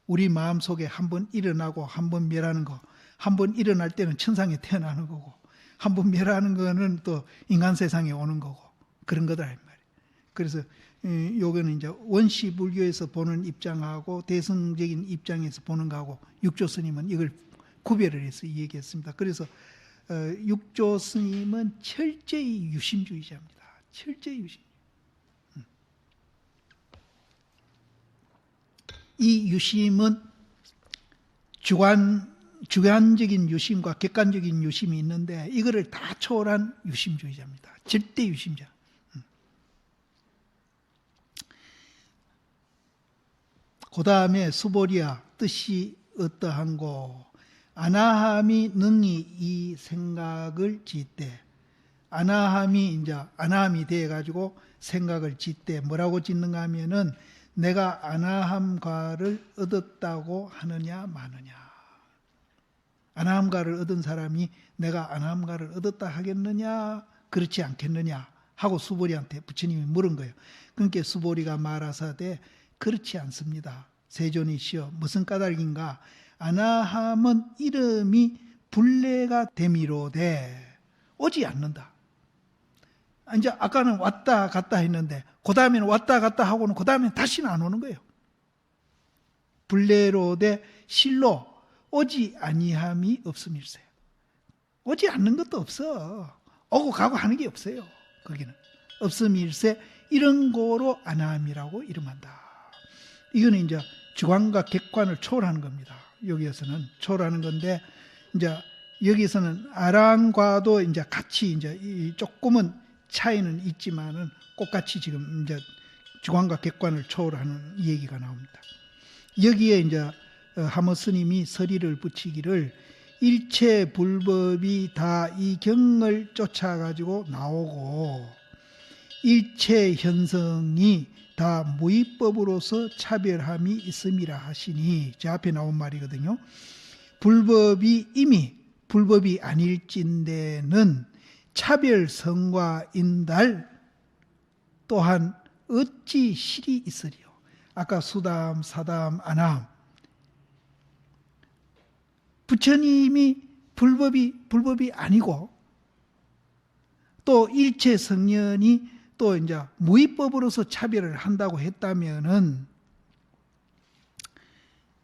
우리 마음속에 한번 일어나고 한번 멸하는 거, 한번 일어날 때는 천상에 태어나는 거고, 한번 멸하는 거는 또 인간 세상에 오는 거고, 그런 거다 이 말이에요. 그래서 요거는 이제 원시 불교에서 보는 입장하고 대승적인 입장에서 보는 거하고 육조 스님은 이걸 구별을 해서 얘기했습니다. 그래서 육조 스님은 철저히 유심주의자입니다. 철저히 유심. 이 유심은 주관적인 유심과 객관적인 유심이 있는데 이거를 다 초월한 유심주의자입니다. 절대 유심자. 그 다음에 수보리야, 뜻이 어떠한고, 아나함이 능히 이 생각을 짓되, 아나함이 이제 아나함이 돼가지고 생각을 짓되 뭐라고 짓는가 하면은 내가 아나함과를 얻었다고 하느냐 마느냐. 아나함과를 얻은 사람이 내가 아나함과를 얻었다 하겠느냐 그렇지 않겠느냐 하고 수보리한테 부처님이 물은 거예요. 그러니까 수보리가 말하사대 그렇지 않습니다. 세존이시여 무슨 까닭인가. 아나함은 이름이 불례가 됨이로되 오지 않는다. 이제 아까는 왔다 갔다 했는데 그 다음에는 왔다 갔다 하고는 그 다음에는 다시는 안 오는 거예요. 불례로되 실로 오지 아니함이 없음일세. 오지 않는 것도 없어. 오고 가고 하는 게 없어요. 거기는 없음일세. 이런 거로 아나함이라고 이름한다. 이거는 이제 주관과 객관을 초월하는 겁니다. 여기에서는 초월하는 건데, 이제 여기서는 아랑과도 이제 같이 이제 조금은 차이는 있지만은 똑같이 지금 이제 주관과 객관을 초월하는 얘기가 나옵니다. 여기에 이제 하모 스님이 서리를 붙이기를 일체 불법이 다 이 경을 쫓아가지고 나오고 일체 현성이 다 무위법으로서 차별함이 있음이라 하시니, 제 앞에 나온 말이거든요. 불법이 이미 불법이 아닐진대는 차별성과 인달 또한 어찌 실이 있으리요. 아까 수담, 사담, 아남 부처님이 불법이 아니고 또 일체 성년이 또 이제 무위법으로서 차별을 한다고 했다면은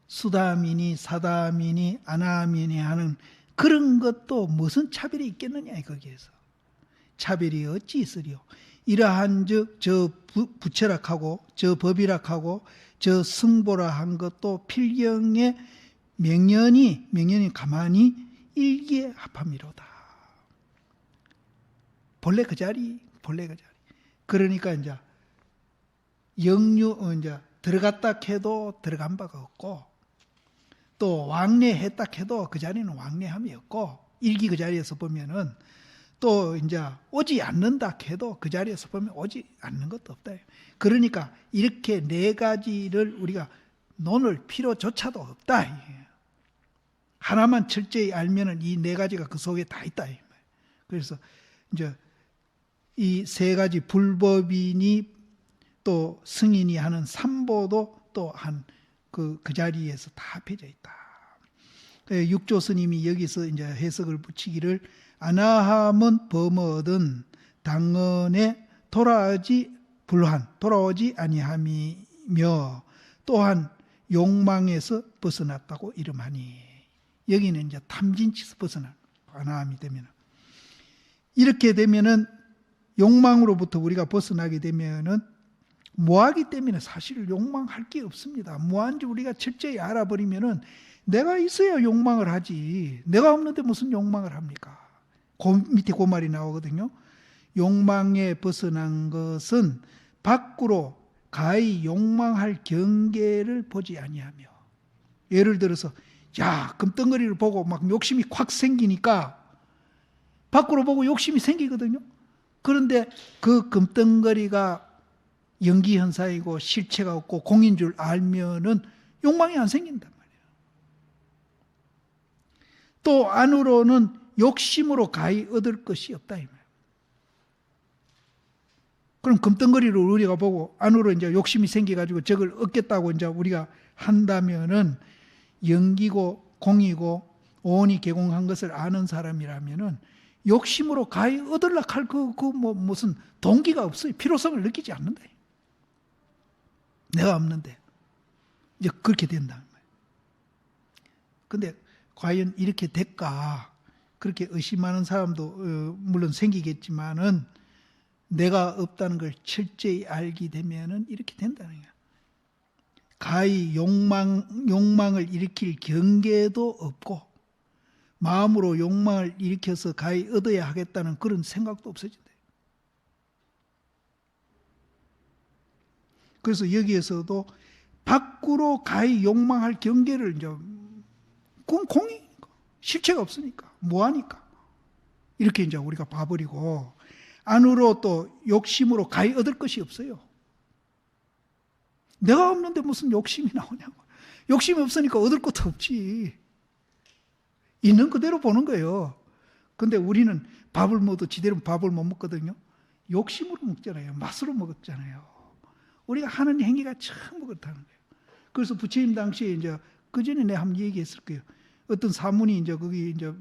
수담이니 사담이니 아남이니 하는 그런 것도 무슨 차별이 있겠느냐 거기에서. 차별이 어찌 있으리요. 이러한즉 저 부처락하고 저 법이락하고 저 승보라 한 것도 필경의 명연히 가만히 일기에 합함이로다. 본래 그 자리. 그러니까 이제 영유 이제 들어갔다 해도 들어간 바가 없고 또 왕래했다 해도 그 자리는 왕래함이 없고 일기 그 자리에서 보면은 또 이제 오지 않는다 해도 그 자리에서 보면 오지 않는 것도 없다. 그러니까 이렇게 네 가지를 우리가 논을 필요조차도 없다. 하나만 철저히 알면은 이 네 가지가 그 속에 다 있다. 그래서 이제 이 세 가지 불법이니 또 승인이 하는 삼보도 또 한 그 자리에서 다 합해져 있다. 육조 스님이 여기서 이제 해석을 붙이기를 아나함은 범어든 당언에 돌아오지 아니함이며 또한 욕망에서 벗어났다고 이름하니, 여기는 이제 탐진치에서 벗어난 아나함이 되면, 이렇게 되면은 욕망으로부터 우리가 벗어나게 되면은 무하기 때문에 사실 욕망할 게 없습니다. 무한지 우리가 철저히 알아버리면은 내가 있어야 욕망을 하지. 내가 없는데 무슨 욕망을 합니까? 밑에 그 말이 나오거든요. 욕망에 벗어난 것은 밖으로 가히 욕망할 경계를 보지 아니하며. 예를 들어서 야, 금덩어리를 보고 막 욕심이 콱 생기니까 밖으로 보고 욕심이 생기거든요. 그런데 그 금덩어리가 연기현상이고 실체가 없고 공인 줄 알면은 욕망이 안 생긴단 말이에요. 또 안으로는 욕심으로 가히 얻을 것이 없다 이 말이에요. 그럼 금덩어리를 우리가 보고 안으로 이제 욕심이 생겨가지고 저걸 얻겠다고 이제 우리가 한다면은 연기고 공이고 오온이 개공한 것을 아는 사람이라면은 욕심으로 가히 얻으려고 할 무슨 동기가 없어요. 필요성을 느끼지 않는다. 내가 없는데. 이제 그렇게 된다. 근데 과연 이렇게 될까? 그렇게 의심하는 사람도 물론 생기겠지만은 내가 없다는 걸 철저히 알게 되면은 이렇게 된다는 거야. 가히 욕망을 일으킬 경계도 없고 마음으로 욕망을 일으켜서 가히 얻어야 하겠다는 그런 생각도 없어진다. 그래서 여기에서도 밖으로 가히 욕망할 경계를 이제 그건 공이니까 실체가 없으니까 뭐하니까 이렇게 이제 우리가 봐버리고 안으로 또 욕심으로 가히 얻을 것이 없어요. 내가 없는데 무슨 욕심이 나오냐고. 욕심이 없으니까 얻을 것도 없지. 있는 그대로 보는 거예요. 근데 우리는 밥을 먹어도 지대로 밥을 못 먹거든요. 욕심으로 먹잖아요. 맛으로 먹었잖아요. 우리가 하는 행위가 처음 그렇다는 거예요. 그래서 부처님 당시에 이제 그 전에 내가 한번 얘기했을 거예요. 어떤 사문이 이제 거기 이제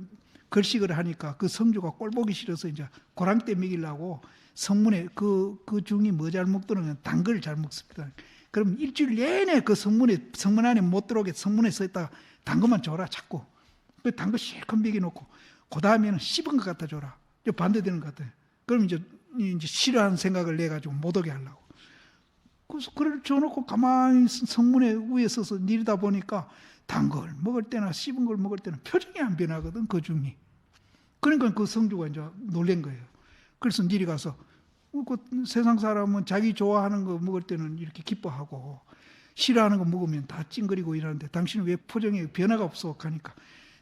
걸식을 하니까 그 성주가 꼴 보기 싫어서 이제 고랑떼 먹이려고 성문에 그 중이 뭐 잘 먹더라면 단 걸 잘 먹습니다. 그럼 일주일 내내 그 성문 안에 못 들어오게 성문에 서 있다가 단 것만 줘라 자꾸. 그 단 거 실컷 먹여놓고 그 다음에는 씹은 것 갖다 줘라. 반대되는 것 같아요. 그럼 이제 싫어하는 생각을 내 가지고 못 오게 하려고. 그래서 그걸 줘놓고 가만히 성문에 위에 서서 내리다 보니까 단 걸 먹을 때나 씹은 걸 먹을 때는 표정이 안 변하거든, 그 중이. 그러니까 그 성주가 이제 놀란 거예요. 그래서 니리 가서 그 세상 사람은 자기 좋아하는 거 먹을 때는 이렇게 기뻐하고 싫어하는 거 먹으면 다 찡그리고 이러는데 당신은 왜 표정에 변화가 없어? 하니까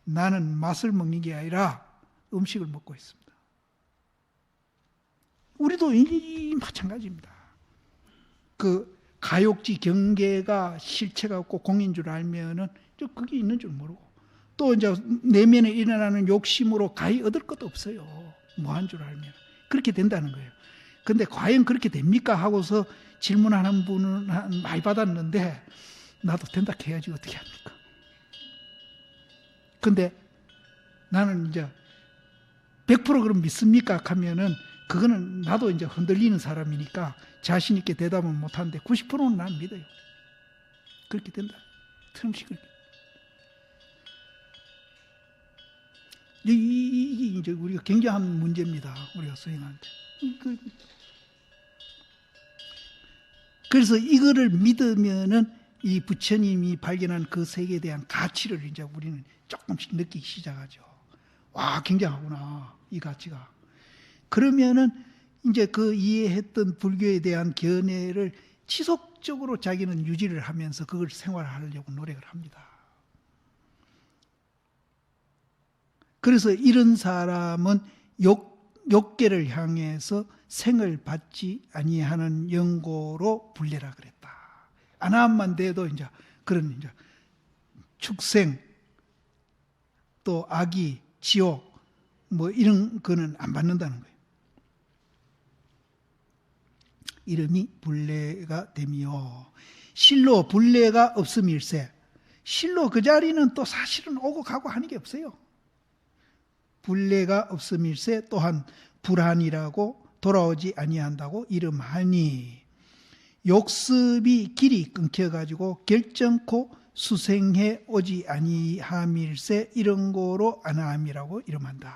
나는 맛을 먹는 게 아니라 음식을 먹고 있습니다. 우리도 마찬가지입니다. 그 가욕지 경계가 실체가 없고 공인 줄 알면은 그게 있는 줄 모르고 또 이제 내면에 일어나는 욕심으로 가히 얻을 것도 없어요. 뭐한 줄 알면 그렇게 된다는 거예요. 근데 과연 그렇게 됩니까? 하고서 질문하는 분은 많이 받았는데 나도 된다 해야지 어떻게 합니까? 근데 나는 이제 100% 그럼 믿습니까? 하면은 그거는 나도 이제 흔들리는 사람이니까 자신 있게 대답은 못하는데 90%는 난 믿어요. 그렇게 된다. 틀림없이 그렇게. 이게 이제 우리가 굉장한 문제입니다. 우리가 수행하는데. 그래서 이거를 믿으면은 이 부처님이 발견한 그 세계에 대한 가치를 이제 우리는 조금씩 느끼기 시작하죠. 와, 굉장하구나, 이 가치가. 그러면은 이제 그 이해했던 불교에 대한 견해를 지속적으로 자기는 유지를 하면서 그걸 생활하려고 노력을 합니다. 그래서 이런 사람은 욕계를 향해서 생을 받지 아니하는 영고로 불례라 그랬다. 아나함만 돼도 이제 그런 이제 축생 또 악이 지옥 뭐 이런 거는 안 받는다는 거예요. 이름이 불례가 되며 실로 불례가 없음일세. 실로 그 자리는 또 사실은 오고 가고 하는 게 없어요. 불례가 없음일세 또한 불한이라고 돌아오지 아니한다고 이름하니 욕습이 길이 끊겨가지고 결정코 수생해 오지 아니함일세 이런 거로 아나함이라고 이름한다.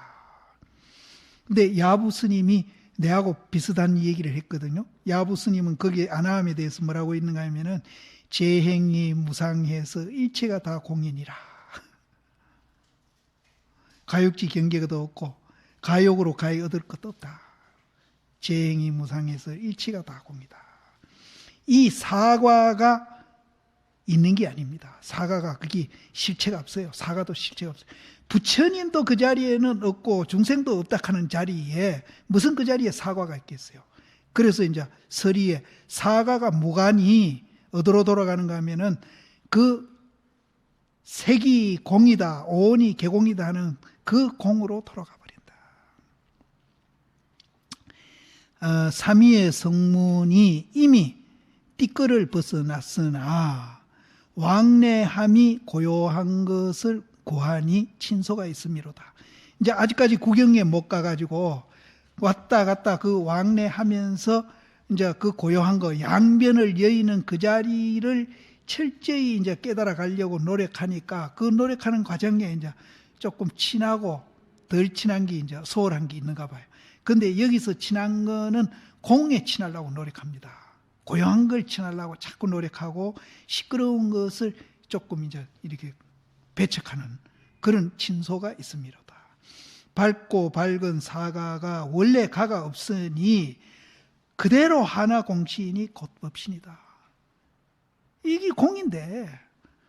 근데 야부 스님이 내하고 비슷한 얘기를 했거든요. 야부 스님은 거기에 아나함에 대해서 뭐라고 있는가 하면은 재행이 무상해서 일체가 다 공인이라. 가욕지 경계가 없고 가욕으로 가히 얻을 것도 없다. 재행이 무상해서 일체가 다 공이다. 이 사과가 있는 게 아닙니다. 사과가 거기 실체가 없어요. 사과도 실체가 없어요. 부처님도 그 자리에는 없고 중생도 없다 하는 자리에 무슨 그 자리에 사과가 있겠어요. 그래서 이제 서리에 사과가 무관이 어디로 돌아가는가 하면은 그 색이 공이다, 오온이 개공이다 하는 그 공으로 돌아가 버린다. 삼위의 성문이 이미 띠끌을 벗어났으나 왕래함이 고요한 것을 고하니 친소가 있음이로다. 이제 아직까지 구경에 못 가가지고 왔다 갔다 그 왕래하면서 이제 그 고요한 거, 양변을 여의는 그 자리를 철저히 이제 깨달아 가려고 노력하니까 그 노력하는 과정에 이제 조금 친하고 덜 친한 게 이제 소홀한 게 있는가 봐요. 근데 여기서 친한 거는 공에 친하려고 노력합니다. 고요한 걸 친하려고 자꾸 노력하고 시끄러운 것을 조금 이제 이렇게 배척하는 그런 친소가 있음이로다. 밝고 밝은 사가가 원래 가가 없으니 그대로 하나 공신이 곧 법신이다. 이게 공인데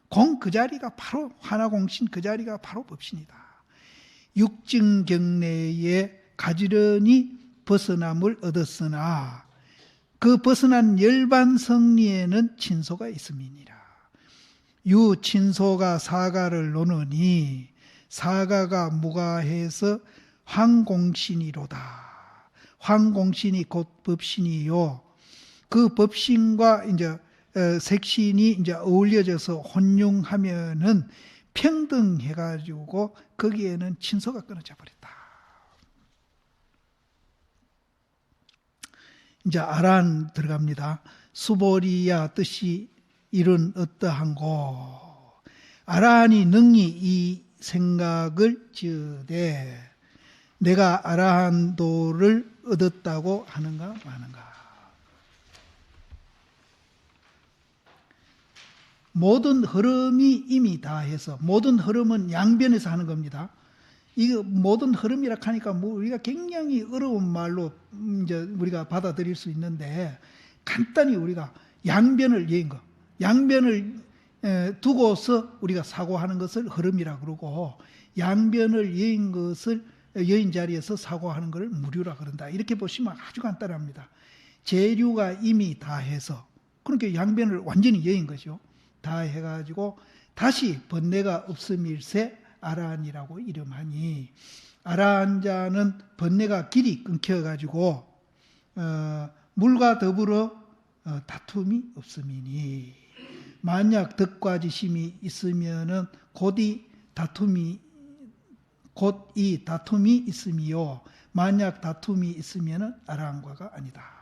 공 그 자리가 바로 하나 공신 그 자리가 바로 법신이다. 육증 경내에 가지런히 벗어남을 얻었으나 그 벗어난 열반 성리에는 친소가 있음이니라. 유 친소가 사가를 노느니 사가가 무가해서 황공신이로다. 황공신이 곧 법신이요. 그 법신과 이제 색신이 이제 어울려져서 혼용하면은 평등해가지고 거기에는 친소가 끊어져 버렸다. 이제 아란 들어갑니다. 수보리야 뜻이 이른 어떠한고 아라한이 능히 이 생각을 지으되 내가 아라한도를 얻었다고 하는가 마는가. 모든 흐름이 이미 다 해서 모든 흐름은 양변에서 하는 겁니다. 이거 모든 흐름이라 하니까 뭐 우리가 굉장히 어려운 말로 이제 우리가 받아들일 수 있는데 간단히 우리가 양변을 여인 거, 양변을 두고서 우리가 사고하는 것을 흐름이라 그러고 양변을 여인 것을 여인 자리에서 사고하는 것을 무류라 그런다. 이렇게 보시면 아주 간단합니다. 재류가 이미 다 해서 그러니까 양변을 완전히 여인 거죠. 다 해가지고 다시 번뇌가 없음일세 아라한이라고 이름하니 아라한 자는 번뇌가 길이 끊겨가지고 물과 더불어 다툼이 없음이니 만약 덕과 지심이 있으면은 곧 이 다툼이 있음이요 만약 다툼이 있으면은 아라한과가 아니다.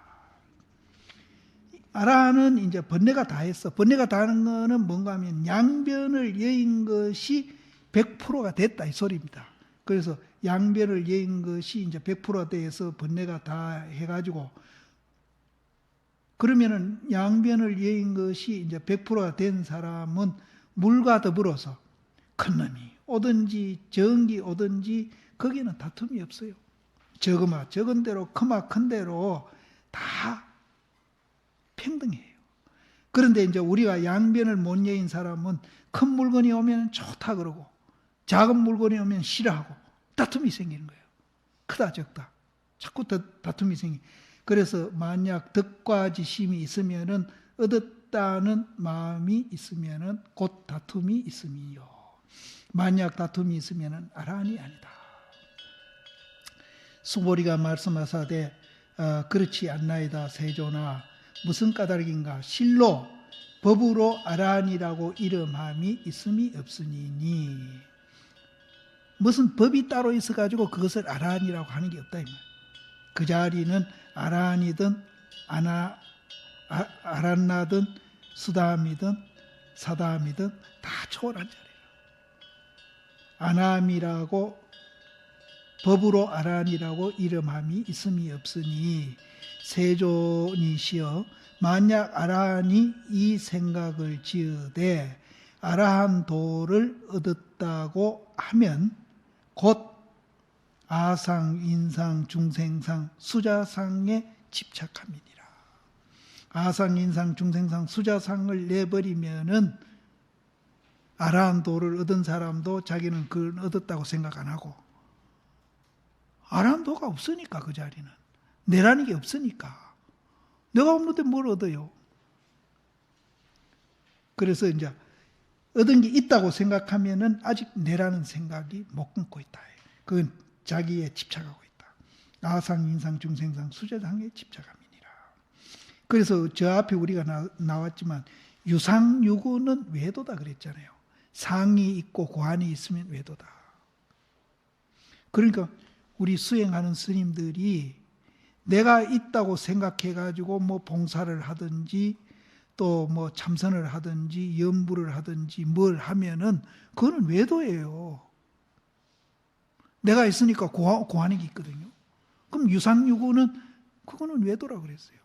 아라한은 이제 번뇌가 다 했어. 번뇌가 다 하는 거는 뭔가 하면 양변을 여인 것이 100%가 됐다 이 소리입니다. 그래서 양변을 여인 것이 이제 100%가 돼서 번뇌가 다 해가지고 그러면은 양변을 여인 것이 이제 100%가 된 사람은 물과 더불어서 큰 놈이 오든지 적은 게 오든지 거기는 다툼이 없어요. 적으마 적은 대로 크마 큰 대로 다 평등해요. 그런데 이제 우리가 양변을 못 여인 사람은 큰 물건이 오면 좋다 그러고 작은 물건이 오면 싫어하고 다툼이 생기는 거예요. 크다 적다 자꾸 다툼이 생기. 그래서 만약 덕과 지심이 있으면은 얻었다는 마음이 있으면은 곧 다툼이 있음이요. 만약 다툼이 있으면은 아라한이 아니다. 수보리가 말씀하사되 그렇지 않나이다 세조나 무슨 까닭인가 실로 법으로 아라한이라고 이름함이 있음이 없으니 무슨 법이 따로 있어가지고 그것을 아라한이라고 하는 게 없다 이 말. 그 자리는 아라한이든 아란나든 수다함이든 사다함이든 다 초월한 자리라. 아남이라고 법으로 아라한이라고 이름함이 있음이 없으니 세존이시여 만약 아라한이 이 생각을 지으되 아라한 도를 얻었다고 하면 곧 아상, 인상, 중생상, 수자상에 집착함이니라. 아상, 인상, 중생상, 수자상을 내버리면은 아라한 도를 얻은 사람도 자기는 그걸 얻었다고 생각 안 하고, 아라한 도가 없으니까 그 자리는 내라는 게 없으니까 내가 없는데 뭘 얻어요? 그래서 이제 얻은 게 있다고 생각하면은 아직 내라는 생각이 못 끊고 있다. 그건 자기에 집착하고 있다. 아상, 인상, 중생상, 수자상에 집착함이니라. 그래서 저 앞에 우리가 나왔지만 유상유구는 외도다 그랬잖아요. 상이 있고 고한이 있으면 외도다. 그러니까 우리 수행하는 스님들이 내가 있다고 생각해가지고 뭐 봉사를 하든지 또 뭐 참선을 하든지 연부를 하든지 뭘 하면은 그거는 외도예요. 내가 있으니까 고한이 있거든요. 그럼 유상유구는 그거는 외도라고 그랬어요.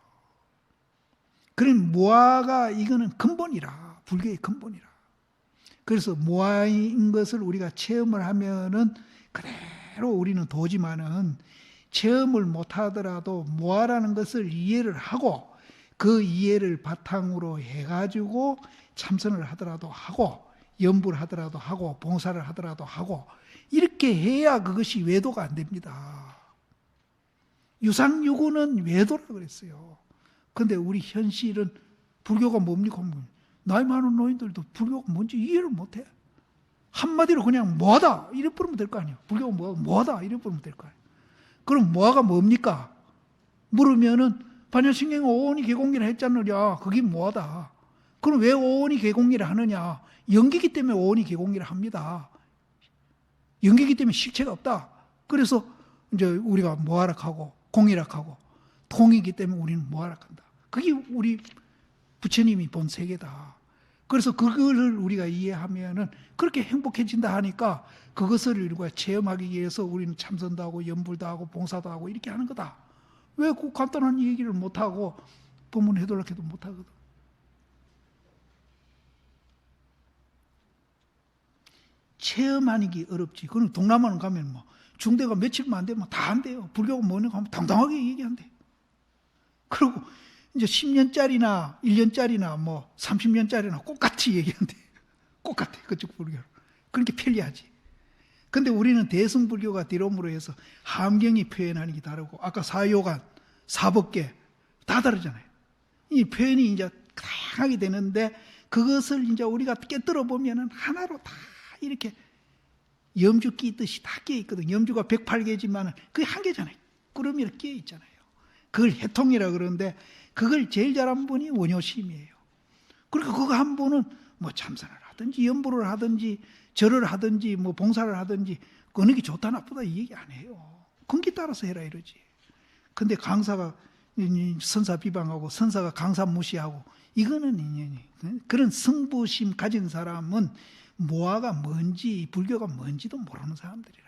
그런 무아가 이거는 근본이라, 불교의 근본이라. 그래서 무아인 것을 우리가 체험을 하면은 그대로 우리는 도지만은 체험을 못 하더라도 무아라는 것을 이해를 하고 그 이해를 바탕으로 해가지고 참선을 하더라도 하고 연부를 하더라도 하고 봉사를 하더라도 하고 이렇게 해야 그것이 외도가 안 됩니다. 유상유구는 외도라고 그랬어요. 그런데 우리 현실은 불교가 뭡니까? 나이 많은 노인들도 불교가 뭔지 이해를 못해. 한마디로 그냥 뭐하다 이래 부르면 될 거 아니에요. 불교가 뭐하다 이래 부르면 될 거 아니에요. 그럼 뭐가 뭡니까? 물으면은 반야신경 오온이 개공기를 했잖느냐. 그게 뭐하다. 그럼 왜 오온이 개공기를 하느냐. 연기기 때문에 오온이 개공기를 합니다. 연기기 때문에 실체가 없다. 그래서 이제 우리가 모하락하고 공일학하고 통이기 때문에 우리는 모하락한다. 그게 우리 부처님이 본 세계다. 그래서 그거를 우리가 이해하면은 그렇게 행복해진다 하니까 그것을 우리가 체험하기 위해서 우리는 참선도 하고 연불도 하고 봉사도 하고 이렇게 하는 거다. 왜 그 간단한 얘기를 못하고 법문 해달라고 해도 못하거든. 체험하는 게 어렵지. 그럼 동남아는 가면 뭐 중대가 며칠만 안 되면 다 안 돼요. 불교가 뭐냐고 하면 당당하게 얘기한대. 그리고 이제 10년짜리나 1년짜리나 뭐 30년짜리나 똑같이 얘기한대. 똑같아. 그쪽 불교. 그렇게 편리하지. 근데 우리는 대승불교가 들어옴으로 해서 함경이 표현하는 게 다르고 아까 사요간, 사법계 다 다르잖아요. 이 표현이 이제 다양하게 되는데 그것을 이제 우리가 깨뜨려 보면은 하나로 다 이렇게 염주 끼듯이 다 끼어 있거든. 염주가 108개지만 그게 한 개잖아요. 꾸러미로 끼어 있잖아요. 그걸 해통이라 그러는데 그걸 제일 잘한 분이 원효심이에요. 그러니까 그거 한 분은 뭐 참선을 하든지 연부를 하든지 절을 하든지 뭐 봉사를 하든지 어느 게 좋다 나쁘다 이 얘기 안 해요. 근기 따라서 해라 이러지. 근데 강사가 선사 비방하고 선사가 강사 무시하고 이거는 인연이. 그런 승부심 가진 사람은 모아가 뭔지 불교가 뭔지도 모르는 사람들이라.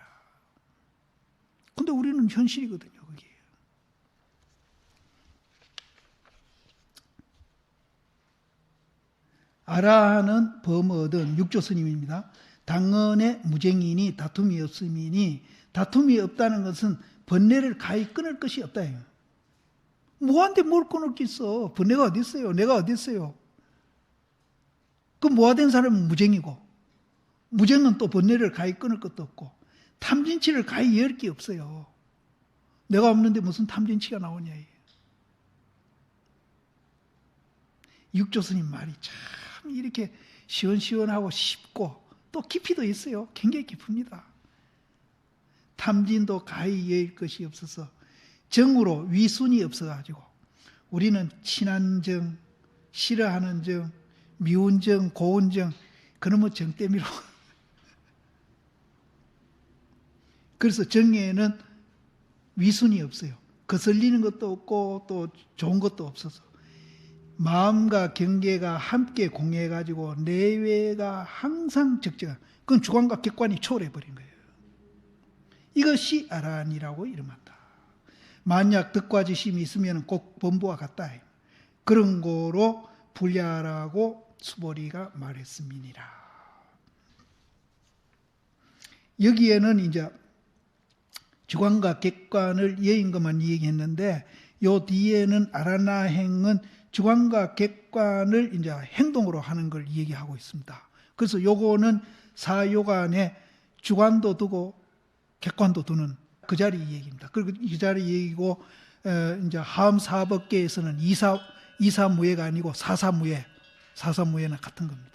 근데 우리는 현실이거든요. 그게. 아라한은 범어든 육조 스님입니다. 당언의 무쟁이니 다툼이 없음이니 다툼이 없다는 것은 번뇌를 가히 끊을 것이 없다. 뭐한테 뭘 끊을 게 있어. 번뇌가 어디 있어요. 내가 어디 있어요. 그 모아된 사람은 무쟁이고 무쟁은 또 번뇌를 가히 끊을 것도 없고 탐진치를 가히 열 게 없어요. 내가 없는데 무슨 탐진치가 나오냐. 육조 스님 말이 참 이렇게 시원시원하고 쉽고 또 깊이도 있어요. 굉장히 깊습니다. 탐진도 가히 열 것이 없어서 정으로 위순이 없어가지고 우리는 친한 정, 싫어하는 정, 미운 정, 고운 정 그놈의 정 때문에 그래서 정에는 위순이 없어요. 거슬리는 것도 없고 또 좋은 것도 없어서 마음과 경계가 함께 공해가지고 내외가 항상 적정한 그건 주관과 객관이 초월해버린 거예요. 이것이 아란이라고 이름한다. 만약 덕과 지심이 있으면 꼭 범부와 같다. 그런 거로 분리하라고 수보리가 말했음이니라. 여기에는 이제 주관과 객관을 여인 것만 얘기했는데 요 뒤에는 아라나행은 주관과 객관을 이제 행동으로 하는 걸 얘기하고 있습니다. 그래서 요거는 사요간에 주관도 두고 객관도 두는 그 자리 얘기입니다. 그리고 이 자리 얘기고 이제 하엄사법계에서는 이사무예가 아니고 사사무예나 같은 겁니다.